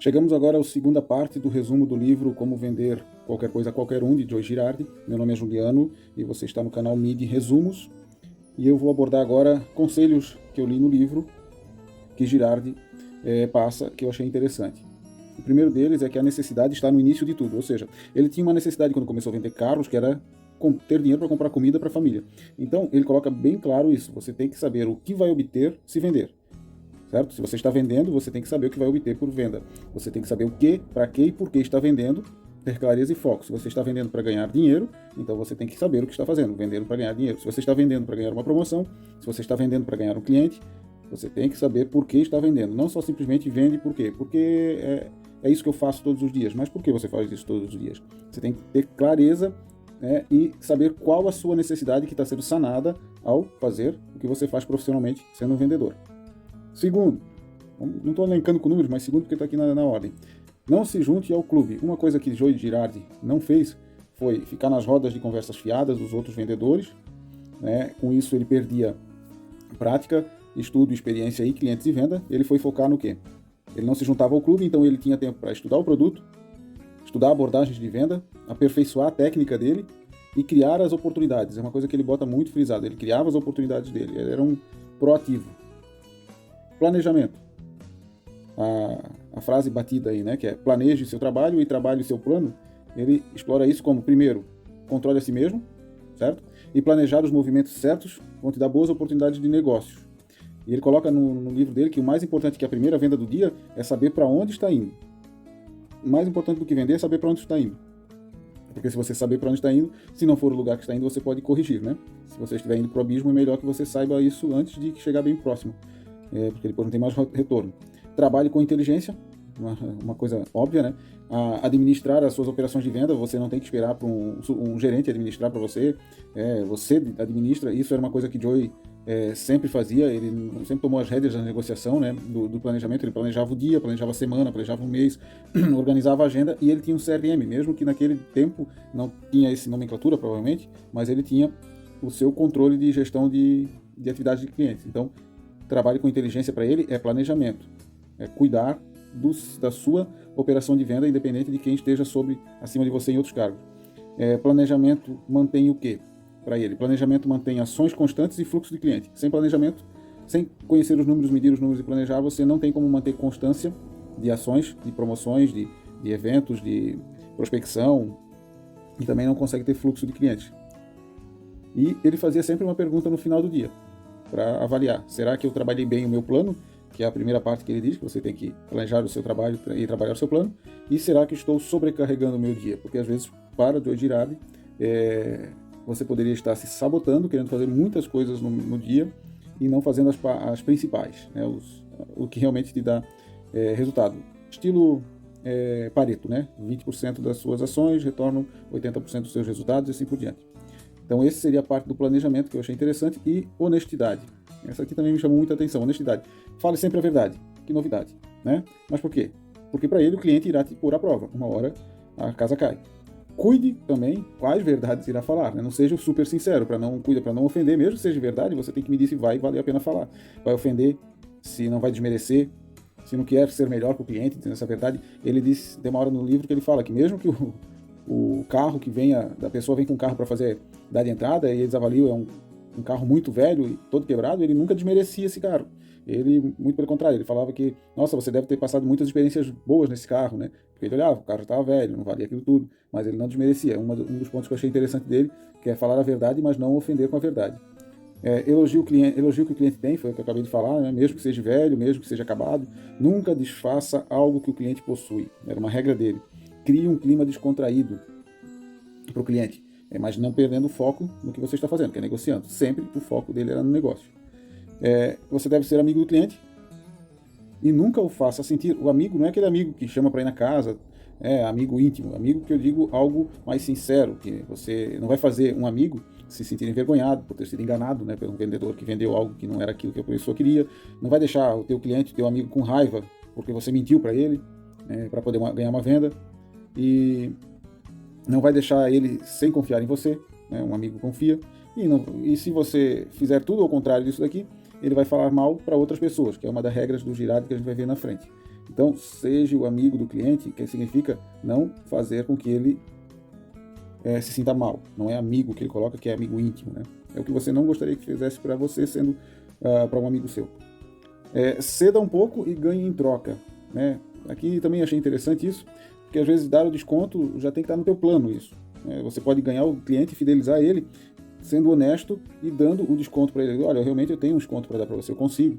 Chegamos agora à segunda parte do resumo do livro Como Vender Qualquer Coisa a Qualquer Um, de Joe Girardi. Meu nome é Juliano e você está no canal MID Resumos. E eu vou abordar agora conselhos que eu li no livro que Girardi passa, que eu achei interessante. O primeiro deles é que a necessidade está no início de tudo, ou seja, ele tinha uma necessidade quando começou a vender carros, que era ter dinheiro para comprar comida para a família. Então, ele coloca bem claro isso, você tem que saber o que vai obter se vender. Certo? Se você está vendendo, você tem que saber o que vai obter por venda. Você tem que saber o que, para que e por que está vendendo, ter clareza e foco. Se você está vendendo para ganhar dinheiro, então você tem que saber o que está fazendo, vendendo para ganhar dinheiro. Se você está vendendo para ganhar uma promoção, se você está vendendo para ganhar um cliente, você tem que saber por que está vendendo. Não só simplesmente vende por quê. Porque é isso que eu faço todos os dias. Mas por que você faz isso todos os dias? Você tem que ter clareza e saber qual a sua necessidade que está sendo sanada ao fazer o que você faz profissionalmente sendo um vendedor. Segundo, não estou elencando com números, mas segundo porque está aqui na ordem. Não se junte ao clube. Uma coisa que Joe Girardi não fez foi ficar nas rodas de conversas fiadas dos outros vendedores. Com isso ele perdia prática, estudo, experiência e clientes de venda. Ele foi focar no quê? Ele não se juntava ao clube, então ele tinha tempo para estudar o produto, estudar abordagens de venda, aperfeiçoar a técnica dele e criar as oportunidades. É uma coisa que ele bota muito frisado. Ele criava as oportunidades dele. Ele era um proativo. Planejamento. A frase batida aí, que é planeje seu trabalho e trabalhe seu plano. Ele explora isso como, primeiro, controle a si mesmo, certo? E planejar os movimentos certos vão te dar boas oportunidades de negócios. E ele coloca no livro dele que o mais importante que a primeira venda do dia é saber para onde está indo. O mais importante do que vender é saber para onde está indo. Porque se você saber para onde está indo, se não for o lugar que está indo, você pode corrigir, Se você estiver indo para o abismo, é melhor que você saiba isso antes de chegar bem próximo. Porque depois não tem mais retorno. Trabalhe com inteligência, uma coisa óbvia, administrar as suas operações de venda, você não tem que esperar para um gerente administrar para você, você administra. Isso era uma coisa que Joey sempre fazia, ele sempre tomou as rédeas da negociação, do planejamento. Ele planejava o dia, planejava a semana, planejava o mês, organizava a agenda, e ele tinha um CRM, mesmo que naquele tempo não tinha essa nomenclatura, provavelmente, mas ele tinha o seu controle de gestão de atividades de clientes. Então, trabalho com inteligência para ele é planejamento, é cuidar da sua operação de venda, independente de quem esteja acima de você em outros cargos. Planejamento mantém o quê para ele? Planejamento mantém ações constantes e fluxo de cliente. Sem planejamento, sem conhecer os números, medir os números e planejar, você não tem como manter constância de ações, de promoções, de eventos, de prospecção, e também não consegue ter fluxo de clientes. E ele fazia sempre uma pergunta no final do dia, para avaliar, será que eu trabalhei bem o meu plano, que é a primeira parte que ele diz, que você tem que planejar o seu trabalho e trabalhar o seu plano, e será que estou sobrecarregando o meu dia? Porque às vezes, para Joe Girardi, você poderia estar se sabotando, querendo fazer muitas coisas no dia e não fazendo as principais, o que realmente te dá resultado. Estilo Pareto, 20% das suas ações retornam 80% dos seus resultados e assim por diante. Então, esse seria a parte do planejamento que eu achei interessante. E honestidade. Essa aqui também me chamou muita atenção. Honestidade. Fale sempre a verdade. Que novidade, Mas por quê? Porque para ele o cliente irá te pôr à prova. Uma hora a casa cai. Cuide também quais verdades irá falar, Não seja super sincero, para não ofender. Mesmo que seja verdade, você tem que medir se vai valer a pena falar. Vai ofender, se não vai desmerecer, se não quer ser melhor para o cliente, entendeu? Essa verdade. Ele diz, tem uma hora no livro que ele fala que mesmo que o carro que da pessoa vem com um carro para dar de entrada e eles avaliam um carro muito velho e todo quebrado, ele nunca desmerecia esse carro. Ele, muito pelo contrário, ele falava que, nossa, você deve ter passado muitas experiências boas nesse carro, Porque ele olhava, o carro estava velho, não valia aquilo tudo, mas ele não desmerecia. Um dos pontos que eu achei interessante dele, que é falar a verdade, mas não ofender com a verdade. Elogio o que o cliente tem, foi o que eu acabei de falar, mesmo que seja velho, mesmo que seja acabado, nunca desfaça algo que o cliente possui. Era uma regra dele. Crie um clima descontraído para o cliente, mas não perdendo o foco no que você está fazendo, que é negociando. Sempre o foco dele era no negócio. Você deve ser amigo do cliente e nunca o faça sentir. O amigo não é aquele amigo que chama para ir na casa, amigo íntimo. Amigo que eu digo algo mais sincero, que você não vai fazer um amigo se sentir envergonhado por ter sido enganado, pelo vendedor que vendeu algo que não era aquilo que a pessoa queria. Não vai deixar o teu cliente, o teu amigo com raiva porque você mentiu para ele, para poder ganhar uma venda. E não vai deixar ele sem confiar em você, um amigo confia, e se você fizer tudo ao contrário disso daqui, ele vai falar mal para outras pessoas, que é uma das regras do Girardi que a gente vai ver na frente. Então, seja o amigo do cliente, que significa não fazer com que ele se sinta mal. Não é amigo que ele coloca, que é amigo íntimo, né? É o que você não gostaria que fizesse para você, sendo para um amigo seu. Ceda um pouco e ganhe em troca, né? Aqui também achei interessante isso, porque às vezes dar o desconto já tem que estar no teu plano isso. Você pode ganhar o cliente, fidelizar ele, sendo honesto e dando o desconto para ele. Olha, realmente eu tenho um desconto para dar para você, eu consigo.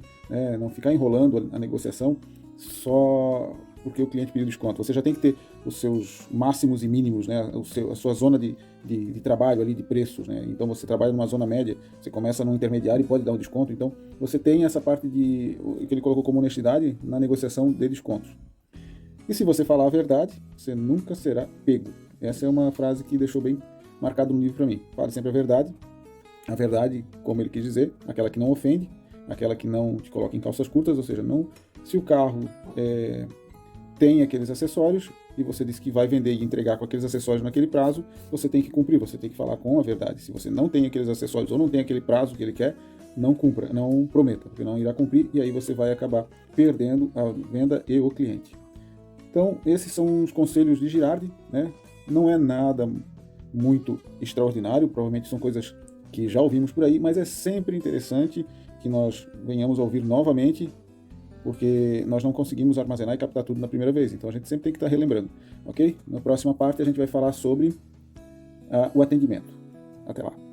Não ficar enrolando a negociação só porque o cliente pediu desconto. Você já tem que ter os seus máximos e mínimos, né? A sua zona de trabalho ali, de preços, né? Então você trabalha numa zona média, você começa no intermediário e pode dar um desconto. Então você tem essa parte que ele colocou como honestidade na negociação de descontos. E se você falar a verdade, você nunca será pego. Essa é uma frase que deixou bem marcado no livro para mim. Fale sempre a verdade, como ele quis dizer, aquela que não ofende, aquela que não te coloca em calças curtas, ou seja, não, se o carro tem aqueles acessórios e você disse que vai vender e entregar com aqueles acessórios naquele prazo, você tem que cumprir, você tem que falar com a verdade. Se você não tem aqueles acessórios ou não tem aquele prazo que ele quer, não cumpra, não prometa, porque não irá cumprir e aí você vai acabar perdendo a venda e o cliente. Então, esses são os conselhos de Girardi, né? Não é nada muito extraordinário, provavelmente são coisas que já ouvimos por aí, mas é sempre interessante que nós venhamos a ouvir novamente, porque nós não conseguimos armazenar e captar tudo na primeira vez, então a gente sempre tem que estar relembrando, ok? Na próxima parte a gente vai falar sobre o atendimento. Até lá!